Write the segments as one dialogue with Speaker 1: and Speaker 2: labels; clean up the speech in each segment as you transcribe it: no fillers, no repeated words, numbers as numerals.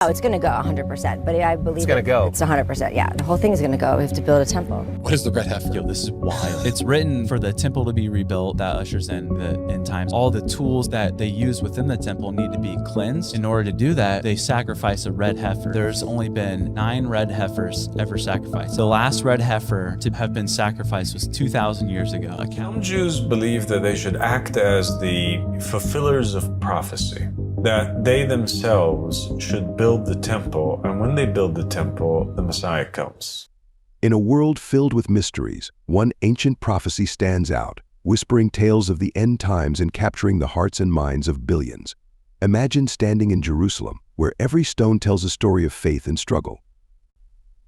Speaker 1: Oh, it's going to go 100%, but I believe
Speaker 2: It's going to go.
Speaker 1: It's 100%. Yeah, the whole thing is going to go. We have to build a temple.
Speaker 3: What is the red heifer?
Speaker 4: Yo, this is wild. It's written for the temple to be rebuilt that ushers in the end times. All the tools that they use within the temple need to be cleansed. In order to do that, they sacrifice a red heifer. There's only been 9 red heifers ever sacrificed. The last red heifer to have been sacrificed was 2,000 years ago.
Speaker 5: Some Jews believe that they should act as the fulfillers of prophecy, that they themselves should build the temple, and when they build the temple, the Messiah comes.
Speaker 6: In a world filled with mysteries, one ancient prophecy stands out, whispering tales of the end times and capturing the hearts and minds of billions. Imagine standing in Jerusalem, where every stone tells a story of faith and struggle.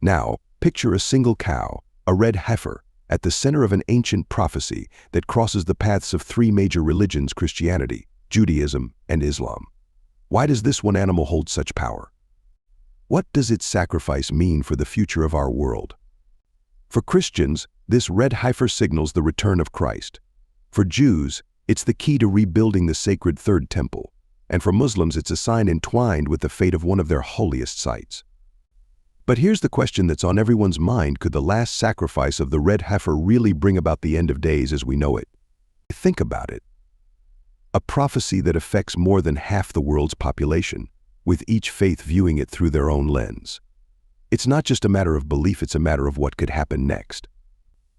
Speaker 6: Now, picture a single cow, a red heifer, at the center of an ancient prophecy that crosses the paths of 3 major religions: Christianity, Judaism, and Islam. Why does this one animal hold such power? What does its sacrifice mean for the future of our world? For Christians, this red heifer signals the return of Christ. For Jews, it's the key to rebuilding the sacred Third Temple. And for Muslims, it's a sign entwined with the fate of one of their holiest sites. But here's the question that's on everyone's mind: could the last sacrifice of the red heifer really bring about the end of days as we know it? Think about it. A prophecy that affects more than half the world's population, with each faith viewing it through their own lens. It's not just a matter of belief, it's a matter of what could happen next.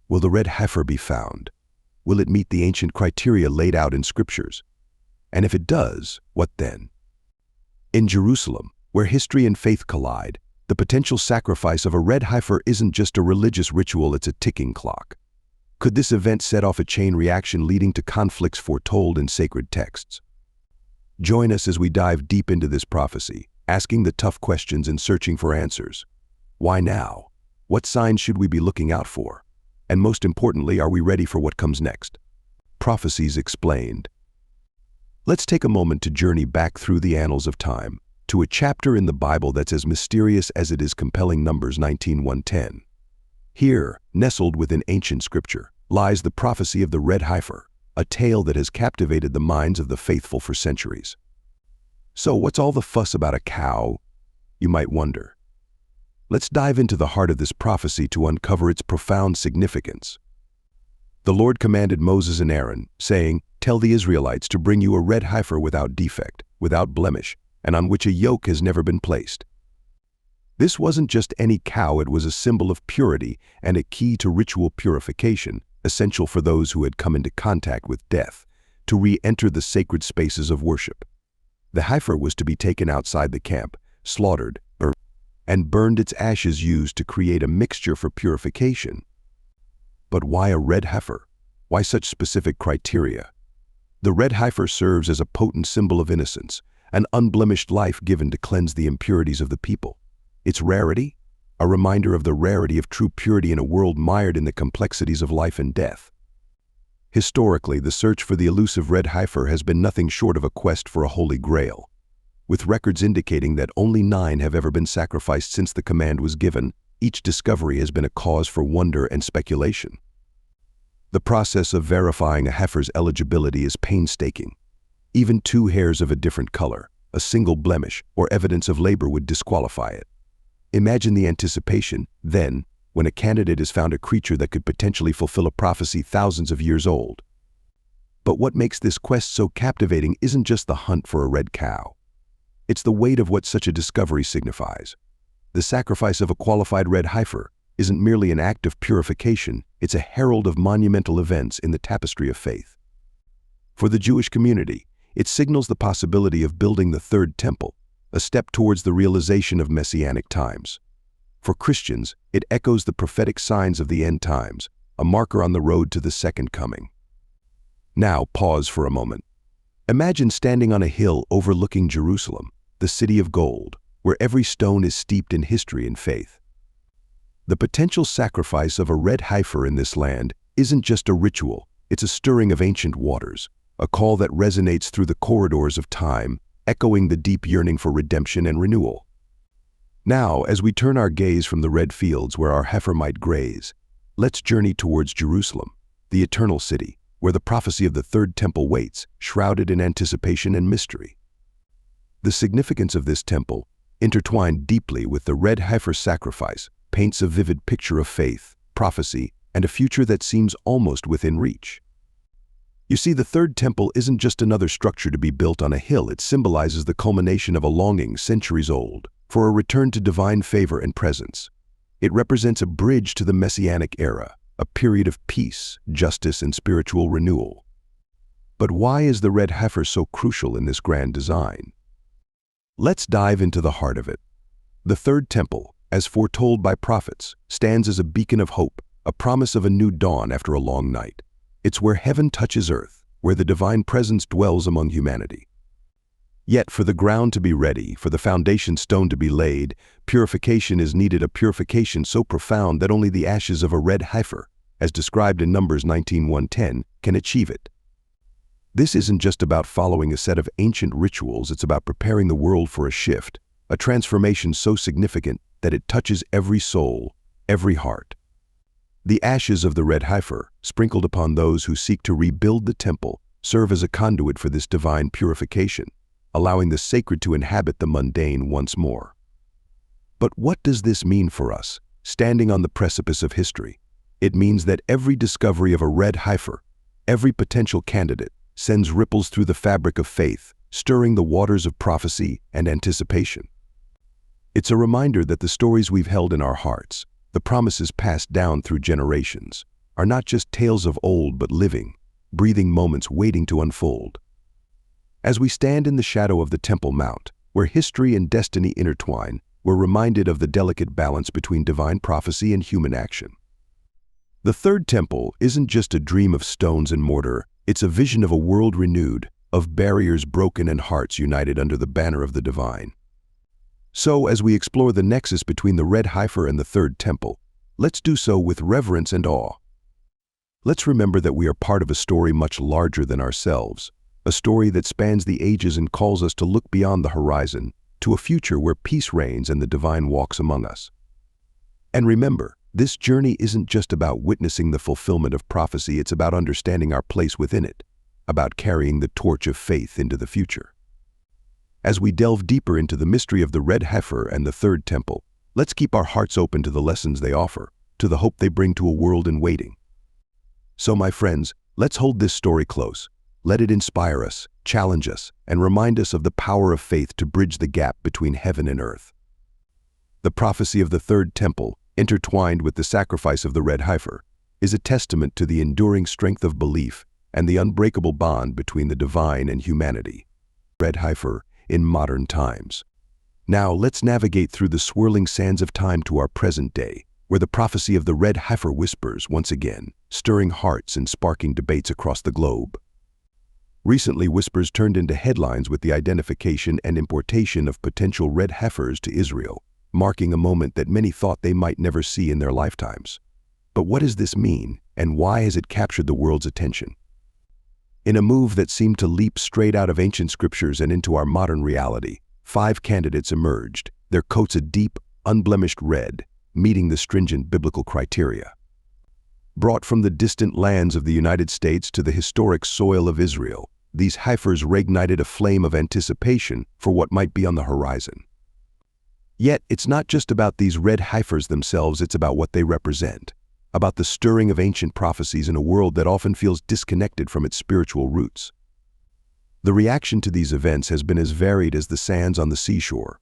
Speaker 6: Will the red heifer be found? Will it meet the ancient criteria laid out in scriptures? And if it does, what then? In Jerusalem, where history and faith collide, the potential sacrifice of a red heifer isn't just a religious ritual, it's a ticking clock. Could this event set off a chain reaction leading to conflicts foretold in sacred texts? Join us as we dive deep into this prophecy, asking the tough questions and searching for answers. Why now? What signs should we be looking out for? And most importantly, are we ready for what comes next? Prophecies Explained. Let's take a moment to journey back through the annals of time, to a chapter in the Bible that's as mysterious as it is compelling. Numbers 19:1-10. Here, nestled within ancient scripture, lies the prophecy of the red heifer, a tale that has captivated the minds of the faithful for centuries. So what's all the fuss about a cow, you might wonder? Let's dive into the heart of this prophecy to uncover its profound significance. The Lord commanded Moses and Aaron, saying, "Tell the Israelites to bring you a red heifer without defect, without blemish, and on which a yoke has never been placed." This wasn't just any cow, it was a symbol of purity and a key to ritual purification, essential for those who had come into contact with death, to re-enter the sacred spaces of worship. The heifer was to be taken outside the camp, slaughtered, and burned, its ashes used to create a mixture for purification. But why a red heifer? Why such specific criteria? The red heifer serves as a potent symbol of innocence, an unblemished life given to cleanse the impurities of the people. Its rarity? A reminder of the rarity of true purity in a world mired in the complexities of life and death. Historically, the search for the elusive red heifer has been nothing short of a quest for a holy grail, with records indicating that only 9 have ever been sacrificed since the command was given. Each discovery has been a cause for wonder and speculation. The process of verifying a heifer's eligibility is painstaking. Even 2 hairs of a different color, a single blemish, or evidence of labor would disqualify it. Imagine the anticipation, then, when a candidate has found a creature that could potentially fulfill a prophecy thousands of years old. But what makes this quest so captivating isn't just the hunt for a red cow. It's the weight of what such a discovery signifies. The sacrifice of a qualified red heifer isn't merely an act of purification, it's a herald of monumental events in the tapestry of faith. For the Jewish community, it signals the possibility of building the Third Temple, a step towards the realization of messianic times. For Christians, it echoes the prophetic signs of the end times, a marker on the road to the second coming. Now, pause for a moment. Imagine standing on a hill overlooking Jerusalem, the city of gold, where every stone is steeped in history and faith. The potential sacrifice of a red heifer in this land isn't just a ritual, it's a stirring of ancient waters, a call that resonates through the corridors of time, echoing the deep yearning for redemption and renewal. Now, as we turn our gaze from the red fields where our heifer might graze, let's journey towards Jerusalem, the eternal city, where the prophecy of the Third Temple waits, shrouded in anticipation and mystery. The significance of this temple intertwined deeply with the red heifer sacrifice, paints a vivid picture of faith, prophecy, and a future that seems almost within reach. You see, the third temple isn't just another structure to be built on a hill. It symbolizes the culmination of a longing centuries old for a return to divine favor and presence. It represents a bridge to the Messianic era, a period of peace, justice, and spiritual renewal. But why is the red heifer so crucial in this grand design? Let's dive into the heart of it. The third temple, as foretold by prophets, stands as a beacon of hope, a promise of a new dawn after a long night. It's where heaven touches earth, where the divine presence dwells among humanity. Yet for the ground to be ready, for the foundation stone to be laid, purification is needed, a purification so profound that only the ashes of a red heifer, as described in Numbers 19:1-10, can achieve it. This isn't just about following a set of ancient rituals, it's about preparing the world for a shift, a transformation so significant that it touches every soul, every heart. The ashes of the red heifer, sprinkled upon those who seek to rebuild the temple, serve as a conduit for this divine purification, allowing the sacred to inhabit the mundane once more. But what does this mean for us, standing on the precipice of history? It means that every discovery of a red heifer, every potential candidate, sends ripples through the fabric of faith, stirring the waters of prophecy and anticipation. It's a reminder that the stories we've held in our hearts, the promises passed down through generations, are not just tales of old but living, breathing moments waiting to unfold. As we stand in the shadow of the Temple Mount, where history and destiny intertwine, we're reminded of the delicate balance between divine prophecy and human action. The third temple isn't just a dream of stones and mortar, it's a vision of a world renewed, of barriers broken and hearts united under the banner of the divine. So, as we explore the nexus between the red heifer and the third temple, let's do so with reverence and awe. Let's remember that we are part of a story much larger than ourselves, a story that spans the ages and calls us to look beyond the horizon, to a future where peace reigns and the divine walks among us. And remember, this journey isn't just about witnessing the fulfillment of prophecy, it's about understanding our place within it, about carrying the torch of faith into the future. As we delve deeper into the mystery of the red heifer and the third temple, let's keep our hearts open to the lessons they offer, to the hope they bring to a world in waiting. So, my friends, let's hold this story close. Let it inspire us, challenge us, and remind us of the power of faith to bridge the gap between heaven and earth. The prophecy of the third temple, intertwined with the sacrifice of the red heifer, is a testament to the enduring strength of belief and the unbreakable bond between the divine and humanity. Red heifer in modern times. Now let's navigate through the swirling sands of time to our present day, where the prophecy of the red heifer whispers once again, stirring hearts and sparking debates across the globe. Recently, whispers turned into headlines with the identification and importation of potential red heifers to Israel, marking a moment that many thought they might never see in their lifetimes. But what does this mean, and why has it captured the world's attention? In a move that seemed to leap straight out of ancient scriptures and into our modern reality, 5 candidates emerged, their coats a deep, unblemished red, meeting the stringent biblical criteria. Brought from the distant lands of the United States to the historic soil of Israel, these heifers reignited a flame of anticipation for what might be on the horizon. Yet, it's not just about these red heifers themselves, it's about what they represent, about the stirring of ancient prophecies in a world that often feels disconnected from its spiritual roots. The reaction to these events has been as varied as the sands on the seashore.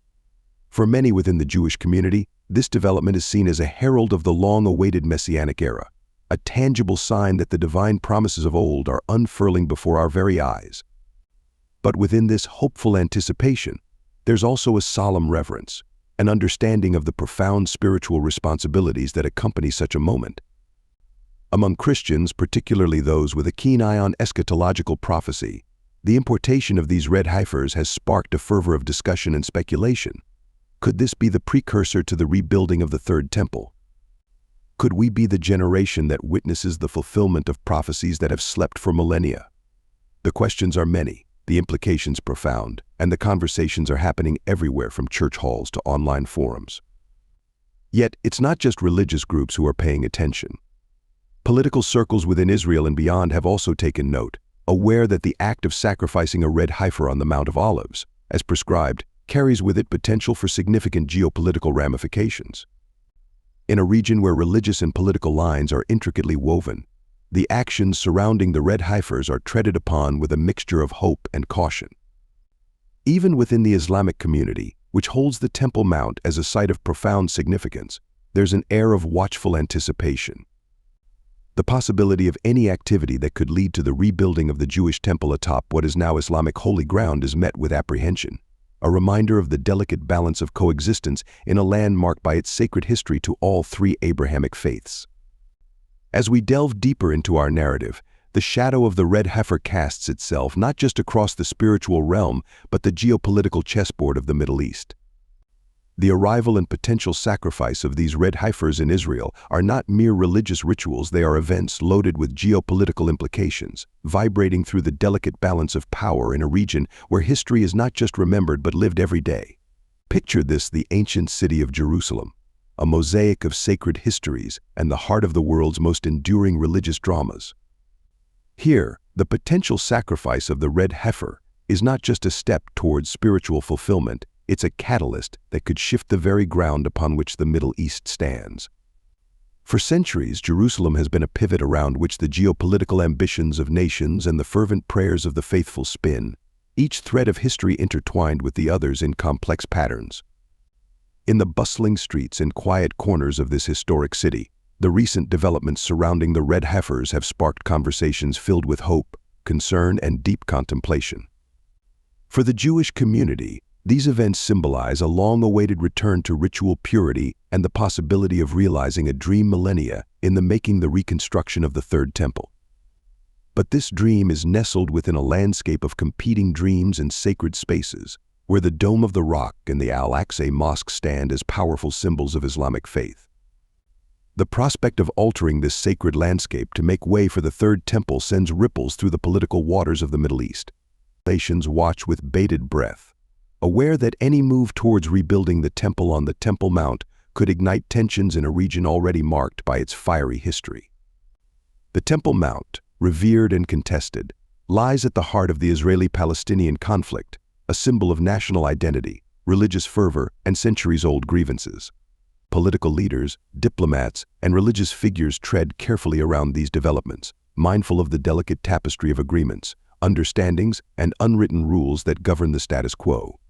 Speaker 6: For many within the Jewish community, this development is seen as a herald of the long-awaited Messianic era, a tangible sign that the divine promises of old are unfurling before our very eyes. But within this hopeful anticipation, there's also a solemn reverence, an understanding of the profound spiritual responsibilities that accompany such a moment. Among Christians, particularly those with a keen eye on eschatological prophecy, the importation of these red heifers has sparked a fervor of discussion and speculation. Could this be the precursor to the rebuilding of the Third Temple? Could we be the generation that witnesses the fulfillment of prophecies that have slept for millennia? The questions are many, the implications profound, and the conversations are happening everywhere from church halls to online forums. Yet, it's not just religious groups who are paying attention. Political circles within Israel and beyond have also taken note, aware that the act of sacrificing a red heifer on the Mount of Olives, as prescribed, carries with it potential for significant geopolitical ramifications. In a region where religious and political lines are intricately woven, the actions surrounding the red heifers are treaded upon with a mixture of hope and caution. Even within the Islamic community, which holds the Temple Mount as a site of profound significance, there's an air of watchful anticipation. The possibility of any activity that could lead to the rebuilding of the Jewish temple atop what is now Islamic holy ground is met with apprehension, a reminder of the delicate balance of coexistence in a land marked by its sacred history to all three Abrahamic faiths. As we delve deeper into our narrative, the shadow of the red heifer casts itself not just across the spiritual realm, but the geopolitical chessboard of the Middle East. The arrival and potential sacrifice of these red heifers in Israel are not mere religious rituals, they are events loaded with geopolitical implications, vibrating through the delicate balance of power in a region where history is not just remembered but lived every day. Picture this: the ancient city of Jerusalem, a mosaic of sacred histories and the heart of the world's most enduring religious dramas. Here, the potential sacrifice of the red heifer is not just a step towards spiritual fulfillment, it's a catalyst that could shift the very ground upon which the Middle East stands. For centuries, Jerusalem has been a pivot around which the geopolitical ambitions of nations and the fervent prayers of the faithful spin, each thread of history intertwined with the others in complex patterns. In the bustling streets and quiet corners of this historic city, the recent developments surrounding the red heifers have sparked conversations filled with hope, concern, and deep contemplation. For the Jewish community, these events symbolize a long-awaited return to ritual purity and the possibility of realizing a dream millennia in the making, the reconstruction of the Third Temple. But this dream is nestled within a landscape of competing dreams and sacred spaces, where the Dome of the Rock and the Al-Aqsa Mosque stand as powerful symbols of Islamic faith. The prospect of altering this sacred landscape to make way for the Third Temple sends ripples through the political waters of the Middle East. Nations watch with bated breath, aware that any move towards rebuilding the temple on the Temple Mount could ignite tensions in a region already marked by its fiery history. The Temple Mount, revered and contested, lies at the heart of the Israeli-Palestinian conflict, a symbol of national identity, religious fervor, and centuries-old grievances. Political leaders, diplomats, and religious figures tread carefully around these developments, mindful of the delicate tapestry of agreements, understandings, and unwritten rules that govern the status quo.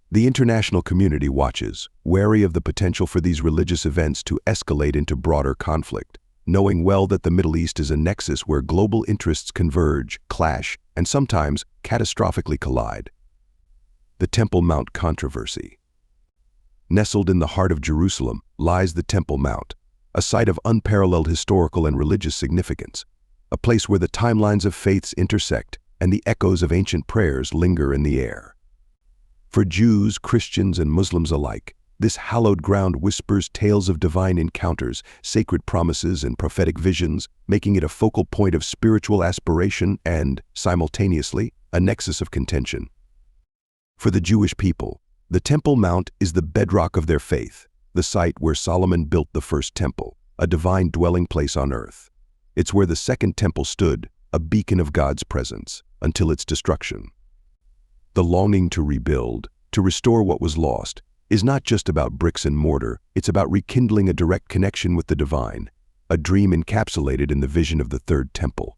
Speaker 6: The international community watches, wary of the potential for these religious events to escalate into broader conflict, knowing well that the Middle East is a nexus where global interests converge, clash, and sometimes catastrophically collide. The Temple Mount controversy. Nestled in the heart of Jerusalem lies the Temple Mount, a site of unparalleled historical and religious significance, a place where the timelines of faiths intersect and the echoes of ancient prayers linger in the air. For Jews, Christians, and Muslims alike, this hallowed ground whispers tales of divine encounters, sacred promises, and prophetic visions, making it a focal point of spiritual aspiration and, simultaneously, a nexus of contention. For the Jewish people, the Temple Mount is the bedrock of their faith, the site where Solomon built the first temple, a divine dwelling place on earth. It's where the Second Temple stood, a beacon of God's presence, until its destruction. The longing to rebuild, to restore what was lost, is not just about bricks and mortar, it's about rekindling a direct connection with the divine, a dream encapsulated in the vision of the Third Temple.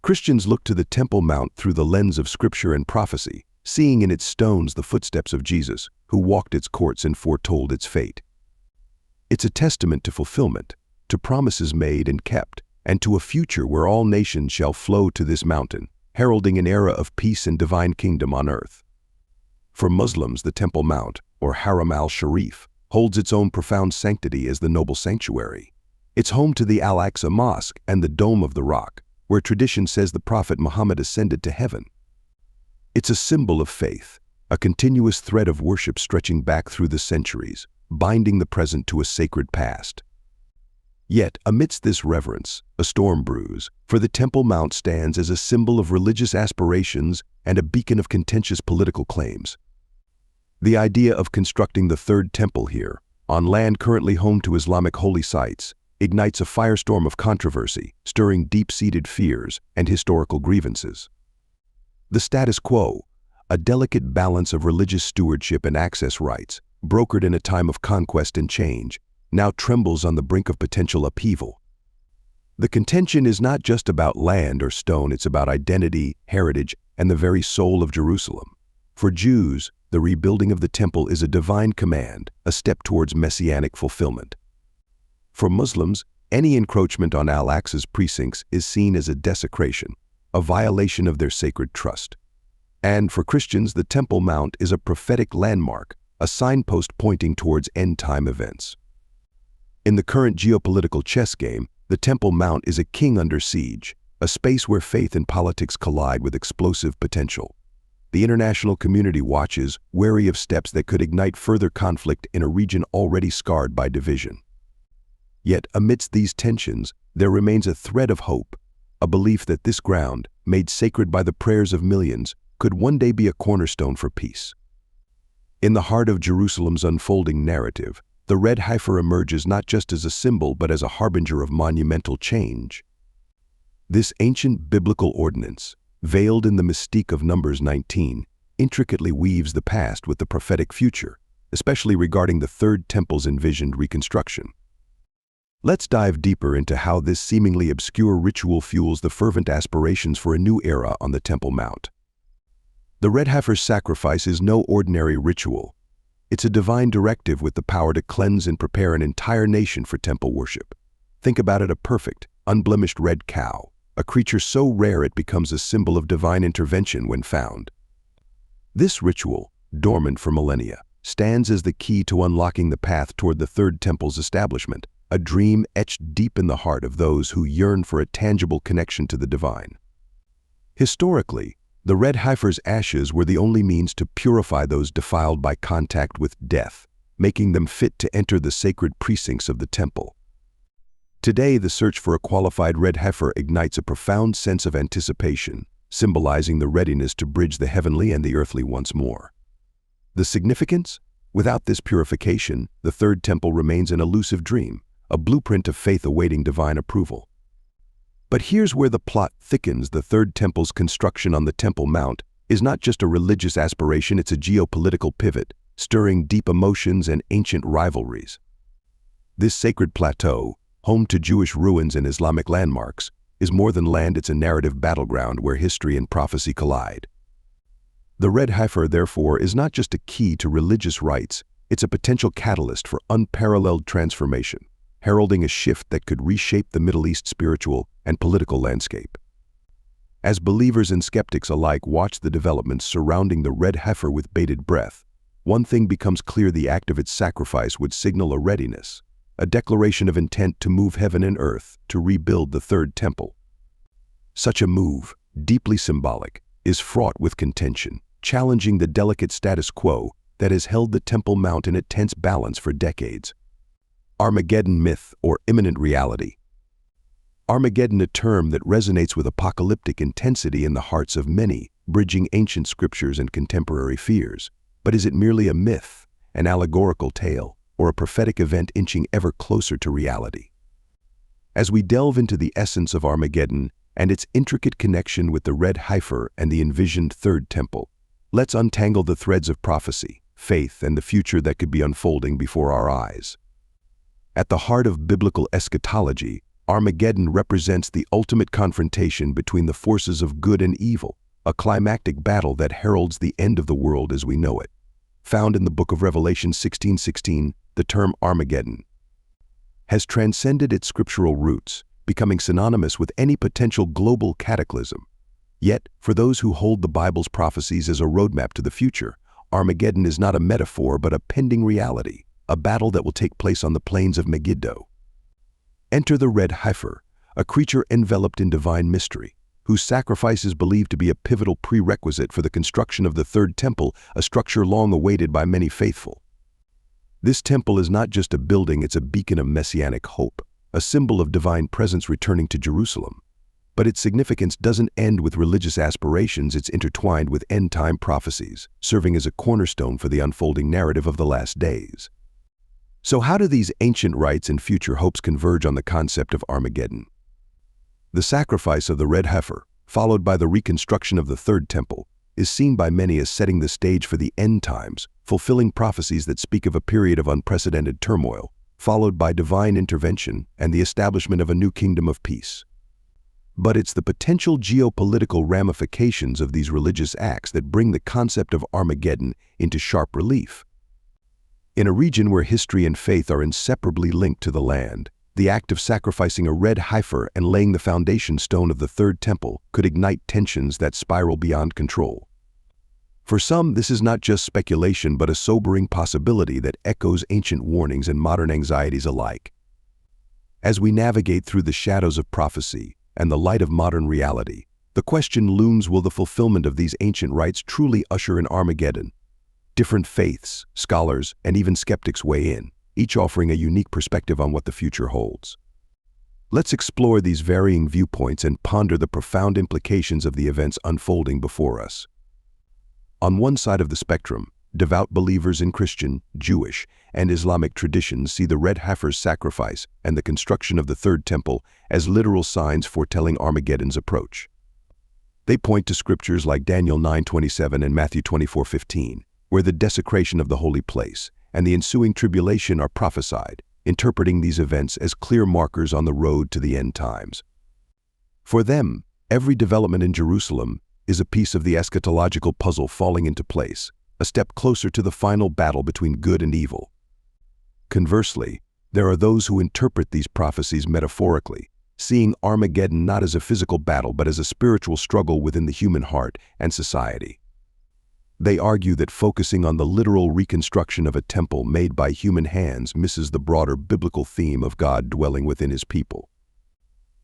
Speaker 6: Christians look to the Temple Mount through the lens of scripture and prophecy, seeing in its stones the footsteps of Jesus, who walked its courts and foretold its fate. It's a testament to fulfillment, to promises made and kept, and to a future where all nations shall flow to this mountain, heralding an era of peace and divine kingdom on earth. For Muslims, the Temple Mount, or Haram al-Sharif, holds its own profound sanctity as the noble sanctuary. It's home to the Al-Aqsa Mosque and the Dome of the Rock, where tradition says the Prophet Muhammad ascended to heaven. It's a symbol of faith, a continuous thread of worship stretching back through the centuries, binding the present to a sacred past. Yet, amidst this reverence, a storm brews, for the Temple Mount stands as a symbol of religious aspirations and a beacon of contentious political claims. The idea of constructing the Third Temple here, on land currently home to Islamic holy sites, ignites a firestorm of controversy, stirring deep-seated fears and historical grievances. The status quo, a delicate balance of religious stewardship and access rights, brokered in a time of conquest and change, now trembles on the brink of potential upheaval. The contention is not just about land or stone, it's about identity, heritage, and the very soul of Jerusalem. For Jews, the rebuilding of the temple is a divine command, a step towards messianic fulfillment. For Muslims, any encroachment on Al-Aqsa's precincts is seen as a desecration, a violation of their sacred trust. And for Christians, the Temple Mount is a prophetic landmark, a signpost pointing towards end-time events. In the current geopolitical chess game, the Temple Mount is a king under siege, a space where faith and politics collide with explosive potential. The international community watches, wary of steps that could ignite further conflict in a region already scarred by division. Yet, amidst these tensions, there remains a thread of hope, a belief that this ground, made sacred by the prayers of millions, could one day be a cornerstone for peace. In the heart of Jerusalem's unfolding narrative, the red heifer emerges not just as a symbol but as a harbinger of monumental change. This ancient biblical ordinance, veiled in the mystique of Numbers 19, intricately weaves the past with the prophetic future, especially regarding the Third Temple's envisioned reconstruction. Let's dive deeper into how this seemingly obscure ritual fuels the fervent aspirations for a new era on the Temple Mount. The red heifer's sacrifice is no ordinary ritual. It's a divine directive with the power to cleanse and prepare an entire nation for temple worship. Think about it: a perfect, unblemished red cow, a creature so rare it becomes a symbol of divine intervention when found. This ritual, dormant for millennia, stands as the key to unlocking the path toward the Third Temple's establishment, a dream etched deep in the heart of those who yearn for a tangible connection to the divine. Historically, the red heifer's ashes were the only means to purify those defiled by contact with death, making them fit to enter the sacred precincts of the temple. Today, the search for a qualified red heifer ignites a profound sense of anticipation, symbolizing the readiness to bridge the heavenly and the earthly once more. The significance? Without this purification, the Third Temple remains an elusive dream, a blueprint of faith awaiting divine approval. But here's where the plot thickens. The Third Temple's construction on the Temple Mount is not just a religious aspiration, it's a geopolitical pivot, stirring deep emotions and ancient rivalries. This sacred plateau, home to Jewish ruins and Islamic landmarks, is more than land, it's a narrative battleground where history and prophecy collide. The red heifer, therefore, is not just a key to religious rites, it's a potential catalyst for unparalleled transformation, heralding a shift that could reshape the Middle East spiritual and political landscape. As believers and skeptics alike watch the developments surrounding the red heifer with bated breath, one thing becomes clear: the act of its sacrifice would signal a readiness, a declaration of intent to move heaven and earth, to rebuild the Third Temple. Such a move, deeply symbolic, is fraught with contention, challenging the delicate status quo that has held the Temple Mount in a tense balance for decades. Armageddon myth or imminent reality. Armageddon, a term that resonates with apocalyptic intensity in the hearts of many, bridging ancient scriptures and contemporary fears. But is it merely a myth, an allegorical tale, or a prophetic event inching ever closer to reality? As we delve into the essence of Armageddon and its intricate connection with the red heifer and the envisioned Third Temple, let's untangle the threads of prophecy, faith, and the future that could be unfolding before our eyes. At the heart of biblical eschatology, Armageddon represents the ultimate confrontation between the forces of good and evil, a climactic battle that heralds the end of the world as we know it. Found in the book of Revelation 16:16, the term Armageddon has transcended its scriptural roots, becoming synonymous with any potential global cataclysm. Yet, for those who hold the Bible's prophecies as a roadmap to the future, Armageddon is not a metaphor but a pending reality, a battle that will take place on the plains of Megiddo. Enter the red heifer, a creature enveloped in divine mystery, whose sacrifice is believed to be a pivotal prerequisite for the construction of the Third Temple, a structure long awaited by many faithful. This temple is not just a building, it's a beacon of messianic hope, a symbol of divine presence returning to Jerusalem. But its significance doesn't end with religious aspirations, it's intertwined with end-time prophecies, serving as a cornerstone for the unfolding narrative of the last days. So how do these ancient rites and future hopes converge on the concept of Armageddon? The sacrifice of the red heifer, followed by the reconstruction of the Third Temple, is seen by many as setting the stage for the end times, fulfilling prophecies that speak of a period of unprecedented turmoil, followed by divine intervention and the establishment of a new kingdom of peace. But it's the potential geopolitical ramifications of these religious acts that bring the concept of Armageddon into sharp relief. In a region where history and faith are inseparably linked to the land, the act of sacrificing a red heifer and laying the foundation stone of the third temple could ignite tensions that spiral beyond control. For some, this is not just speculation but a sobering possibility that echoes ancient warnings and modern anxieties alike. As we navigate through the shadows of prophecy and the light of modern reality, the question looms: will the fulfillment of these ancient rites truly usher in Armageddon? Different faiths, scholars, and even skeptics weigh in, each offering a unique perspective on what the future holds. Let's explore these varying viewpoints and ponder the profound implications of the events unfolding before us. On one side of the spectrum, devout believers in Christian, Jewish, and Islamic traditions see the red heifer's sacrifice and the construction of the third temple as literal signs foretelling Armageddon's approach. They point to scriptures like Daniel 9:27 and Matthew 24:15, where the desecration of the holy place and the ensuing tribulation are prophesied, interpreting these events as clear markers on the road to the end times. For them, every development in Jerusalem is a piece of the eschatological puzzle falling into place, a step closer to the final battle between good and evil. Conversely, there are those who interpret these prophecies metaphorically, seeing Armageddon not as a physical battle but as a spiritual struggle within the human heart and society. They argue that focusing on the literal reconstruction of a temple made by human hands misses the broader biblical theme of God dwelling within his people.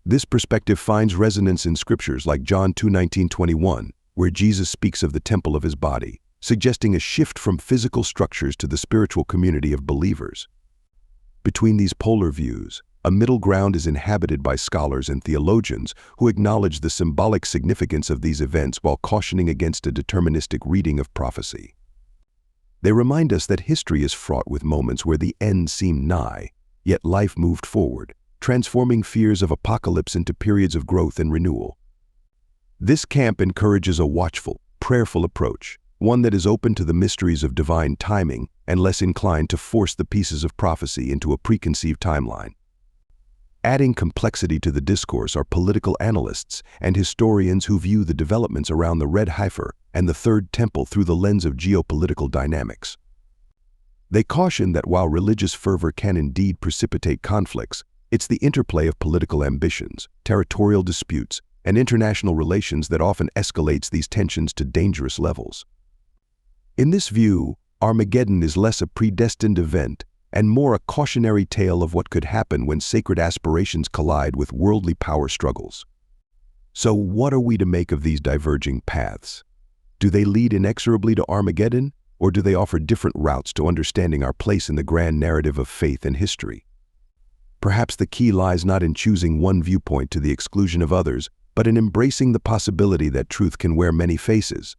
Speaker 6: This perspective finds resonance in scriptures like John 2:19-21, where Jesus speaks of the temple of his body, suggesting a shift from physical structures to the spiritual community of believers. Between these polar views, a middle ground is inhabited by scholars and theologians who acknowledge the symbolic significance of these events while cautioning against a deterministic reading of prophecy. They remind us that history is fraught with moments where the end seemed nigh, yet life moved forward, transforming fears of apocalypse into periods of growth and renewal. This camp encourages a watchful, prayerful approach, one that is open to the mysteries of divine timing and less inclined to force the pieces of prophecy into a preconceived timeline. Adding complexity to the discourse are political analysts and historians who view the developments around the red heifer and the third temple through the lens of geopolitical dynamics. They caution that while religious fervor can indeed precipitate conflicts, it's the interplay of political ambitions, territorial disputes, and international relations that often escalates these tensions to dangerous levels. In this view, Armageddon is less a predestined event and more a cautionary tale of what could happen when sacred aspirations collide with worldly power struggles. So what are we to make of these diverging paths? Do they lead inexorably to Armageddon, or do they offer different routes to understanding our place in the grand narrative of faith and history? Perhaps the key lies not in choosing one viewpoint to the exclusion of others, but in embracing the possibility that truth can wear many faces.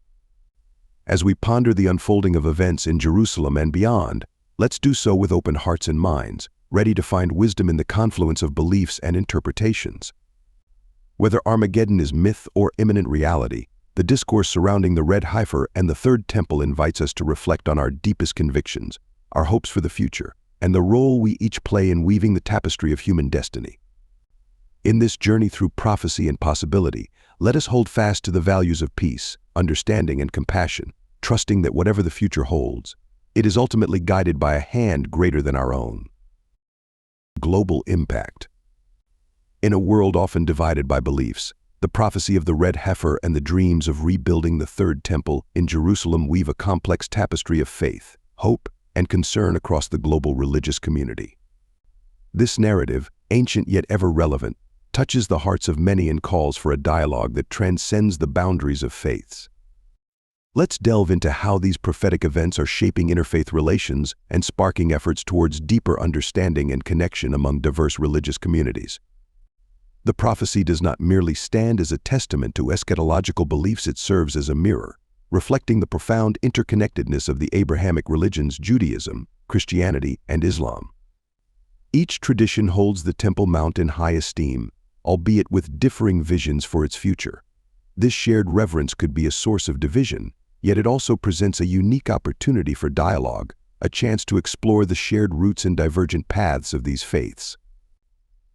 Speaker 6: As we ponder the unfolding of events in Jerusalem and beyond, let's do so with open hearts and minds, ready to find wisdom in the confluence of beliefs and interpretations. Whether Armageddon is myth or imminent reality, the discourse surrounding the red heifer and the third temple invites us to reflect on our deepest convictions, our hopes for the future, and the role we each play in weaving the tapestry of human destiny. In this journey through prophecy and possibility, let us hold fast to the values of peace, understanding, and compassion, trusting that whatever the future holds, it is ultimately guided by a hand greater than our own. Global impact. In a world often divided by beliefs, the prophecy of the red heifer and the dreams of rebuilding the third temple in Jerusalem weave a complex tapestry of faith, hope, and concern across the global religious community. This narrative, ancient yet ever relevant, touches the hearts of many and calls for a dialogue that transcends the boundaries of faiths. Let's delve into how these prophetic events are shaping interfaith relations and sparking efforts towards deeper understanding and connection among diverse religious communities. The prophecy does not merely stand as a testament to eschatological beliefs, it serves as a mirror, reflecting the profound interconnectedness of the Abrahamic religions Judaism, Christianity, and Islam. Each tradition holds the Temple Mount in high esteem, albeit with differing visions for its future. This shared reverence could be a source of division, yet it also presents a unique opportunity for dialogue, a chance to explore the shared roots and divergent paths of these faiths.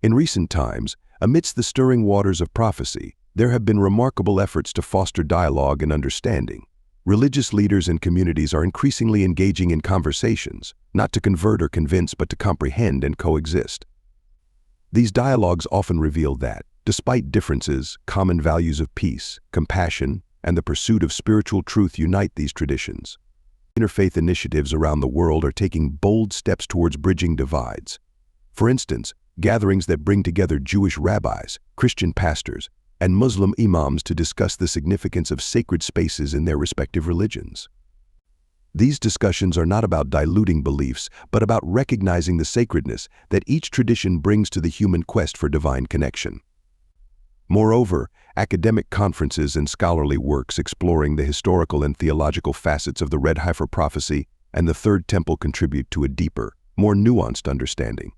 Speaker 6: In recent times, amidst the stirring waters of prophecy, there have been remarkable efforts to foster dialogue and understanding. Religious leaders and communities are increasingly engaging in conversations, not to convert or convince but to comprehend and coexist. These dialogues often reveal that, despite differences, common values of peace, compassion, and the pursuit of spiritual truth unite these traditions. Interfaith initiatives around the world are taking bold steps towards bridging divides. For instance, gatherings that bring together Jewish rabbis, Christian pastors, and Muslim imams to discuss the significance of sacred spaces in their respective religions. These discussions are not about diluting beliefs, but about recognizing the sacredness that each tradition brings to the human quest for divine connection. Moreover, academic conferences and scholarly works exploring the historical and theological facets of the Red Heifer prophecy and the Third Temple contribute to a deeper, more nuanced understanding.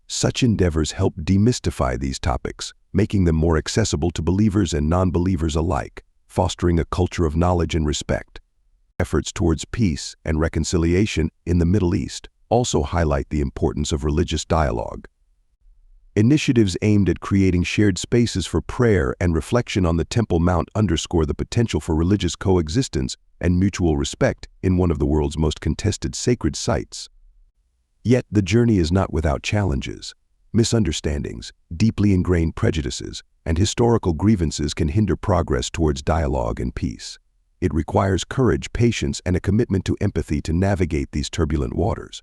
Speaker 6: Such endeavors help demystify these topics, making them more accessible to believers and non-believers alike, fostering a culture of knowledge and respect. Efforts towards peace and reconciliation in the Middle East also highlight the importance of religious dialogue. Initiatives aimed at creating shared spaces for prayer and reflection on the Temple Mount underscore the potential for religious coexistence and mutual respect in one of the world's most contested sacred sites. Yet the journey is not without challenges. Misunderstandings, deeply ingrained prejudices, and historical grievances can hinder progress towards dialogue and peace. It requires courage, patience, and a commitment to empathy to navigate these turbulent waters.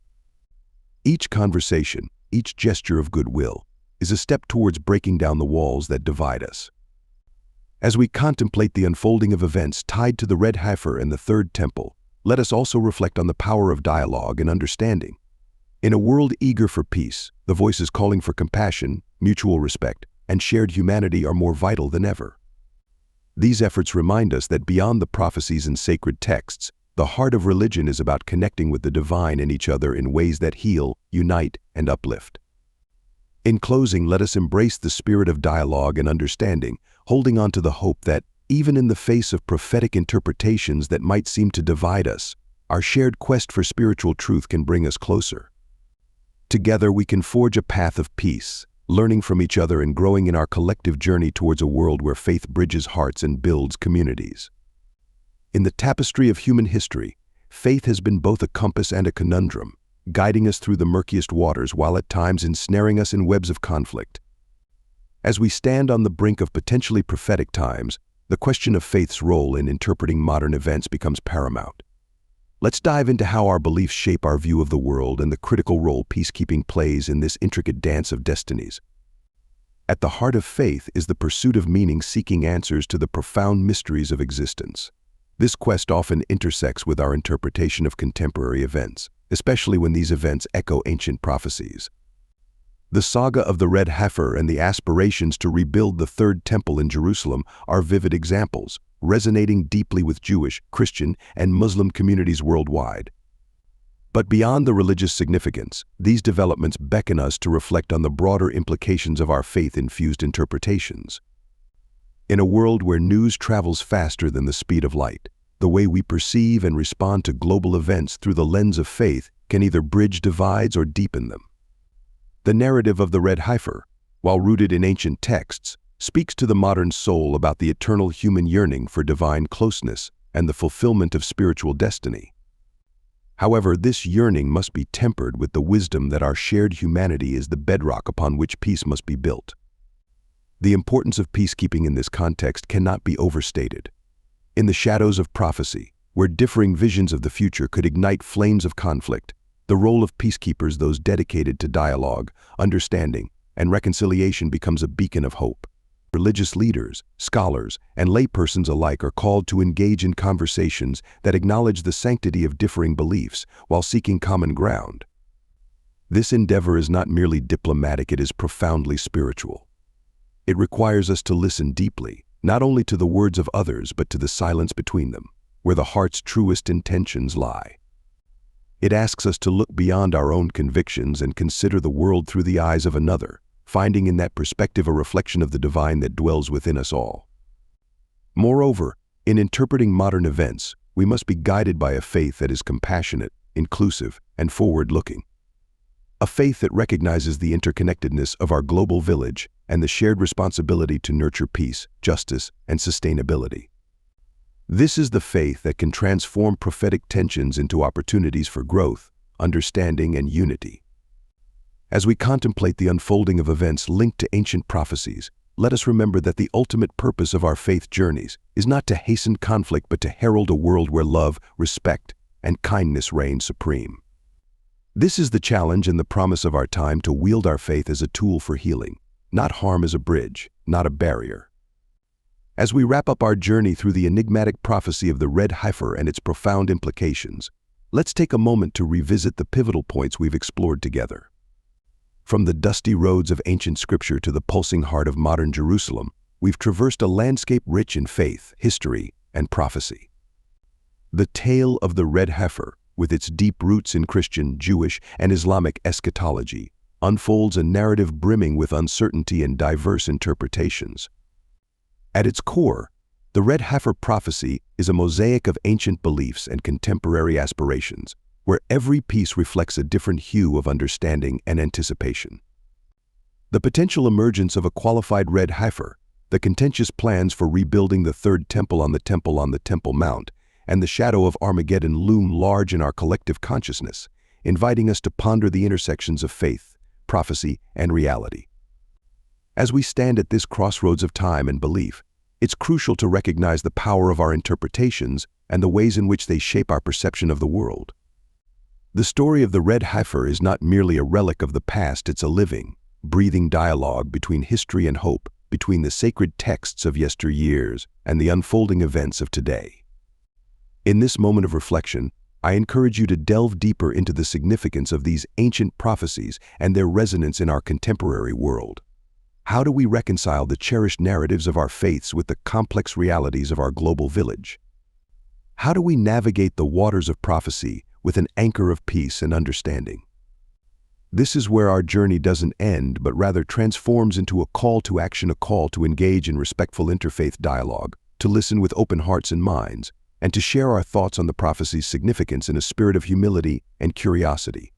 Speaker 6: Each conversation, each gesture of goodwill, is a step towards breaking down the walls that divide us. As we contemplate the unfolding of events tied to the Red Heifer and the Third Temple, let us also reflect on the power of dialogue and understanding. In a world eager for peace, the voices calling for compassion, mutual respect, and shared humanity are more vital than ever. These efforts remind us that beyond the prophecies and sacred texts, the heart of religion is about connecting with the divine and each other in ways that heal, unite, and uplift. In closing, let us embrace the spirit of dialogue and understanding, holding on to the hope that, even in the face of prophetic interpretations that might seem to divide us, our shared quest for spiritual truth can bring us closer. Together we can forge a path of peace, learning from each other and growing in our collective journey towards a world where faith bridges hearts and builds communities. In the tapestry of human history, faith has been both a compass and a conundrum, guiding us through the murkiest waters while at times ensnaring us in webs of conflict. As we stand on the brink of potentially prophetic times, the question of faith's role in interpreting modern events becomes paramount. Let's dive into how our beliefs shape our view of the world and the critical role peacekeeping plays in this intricate dance of destinies. At the heart of faith is the pursuit of meaning, seeking answers to the profound mysteries of existence. This quest often intersects with our interpretation of contemporary events, especially when these events echo ancient prophecies. The saga of the Red Heifer and the aspirations to rebuild the Third Temple in Jerusalem are vivid examples, resonating deeply with Jewish, Christian, and Muslim communities worldwide. But beyond the religious significance, these developments beckon us to reflect on the broader implications of our faith-infused interpretations. In a world where news travels faster than the speed of light, the way we perceive and respond to global events through the lens of faith can either bridge divides or deepen them. The narrative of the Red Heifer, while rooted in ancient texts, speaks to the modern soul about the eternal human yearning for divine closeness and the fulfillment of spiritual destiny. However, this yearning must be tempered with the wisdom that our shared humanity is the bedrock upon which peace must be built. The importance of peacekeeping in this context cannot be overstated. In the shadows of prophecy, where differing visions of the future could ignite flames of conflict, the role of peacekeepers, those dedicated to dialogue, understanding, and reconciliation, becomes a beacon of hope. Religious leaders, scholars, and laypersons alike are called to engage in conversations that acknowledge the sanctity of differing beliefs while seeking common ground. This endeavor is not merely diplomatic, it is profoundly spiritual. It requires us to listen deeply, not only to the words of others but to the silence between them, where the heart's truest intentions lie. It asks us to look beyond our own convictions and consider the world through the eyes of another, finding in that perspective a reflection of the divine that dwells within us all. Moreover, in interpreting modern events, we must be guided by a faith that is compassionate, inclusive, and forward-looking. A faith that recognizes the interconnectedness of our global village and the shared responsibility to nurture peace, justice, and sustainability. This is the faith that can transform prophetic tensions into opportunities for growth, understanding, and unity. As we contemplate the unfolding of events linked to ancient prophecies, let us remember that the ultimate purpose of our faith journeys is not to hasten conflict but to herald a world where love, respect, and kindness reign supreme. This is the challenge and the promise of our time, to wield our faith as a tool for healing, not harm as a bridge, not a barrier. As we wrap up our journey through the enigmatic prophecy of the red heifer and its profound implications, let's take a moment to revisit the pivotal points we've explored together. From the dusty roads of ancient scripture to the pulsing heart of modern Jerusalem, we've traversed a landscape rich in faith, history, and prophecy. The tale of the red heifer, with its deep roots in Christian, Jewish, and Islamic eschatology, unfolds a narrative brimming with uncertainty and diverse interpretations. At its core, the red heifer prophecy is a mosaic of ancient beliefs and contemporary aspirations, where every piece reflects a different hue of understanding and anticipation. The potential emergence of a qualified red heifer, the contentious plans for rebuilding the third temple on the Temple Mount, and the shadow of Armageddon loom large in our collective consciousness, inviting us to ponder the intersections of faith, prophecy, and reality. As we stand at this crossroads of time and belief, it's crucial to recognize the power of our interpretations and the ways in which they shape our perception of the world. The story of the red heifer is not merely a relic of the past, it's a living, breathing dialogue between history and hope, between the sacred texts of yesteryears and the unfolding events of today. In this moment of reflection, I encourage you to delve deeper into the significance of these ancient prophecies and their resonance in our contemporary world. How do we reconcile the cherished narratives of our faiths with the complex realities of our global village? How do we navigate the waters of prophecy with an anchor of peace and understanding? This is where our journey doesn't end, but rather transforms into a call to action, a call to engage in respectful interfaith dialogue, to listen with open hearts and minds, and to share our thoughts on the prophecy's significance in a spirit of humility and curiosity.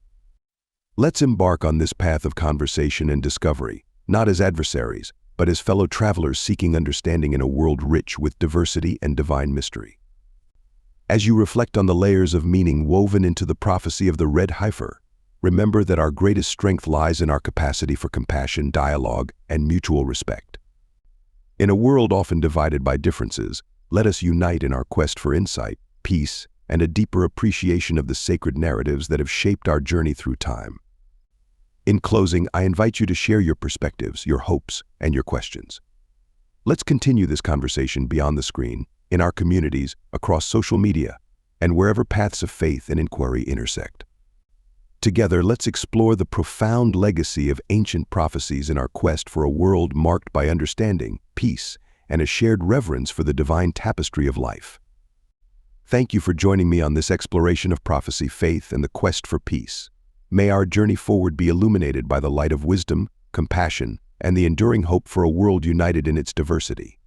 Speaker 6: Let's embark on this path of conversation and discovery, not as adversaries, but as fellow travelers seeking understanding in a world rich with diversity and divine mystery. As you reflect on the layers of meaning woven into the prophecy of the red heifer, remember that our greatest strength lies in our capacity for compassion, dialogue, and mutual respect. In a world often divided by differences, let us unite in our quest for insight, peace, and a deeper appreciation of the sacred narratives that have shaped our journey through time. In closing, I invite you to share your perspectives, your hopes, and your questions. Let's continue this conversation beyond the screen, in our communities, across social media, and wherever paths of faith and inquiry intersect. Together, let's explore the profound legacy of ancient prophecies in our quest for a world marked by understanding, peace, and a shared reverence for the divine tapestry of life. Thank you for joining me on this exploration of prophecy, faith, and the quest for peace. May our journey forward be illuminated by the light of wisdom, compassion, and the enduring hope for a world united in its diversity.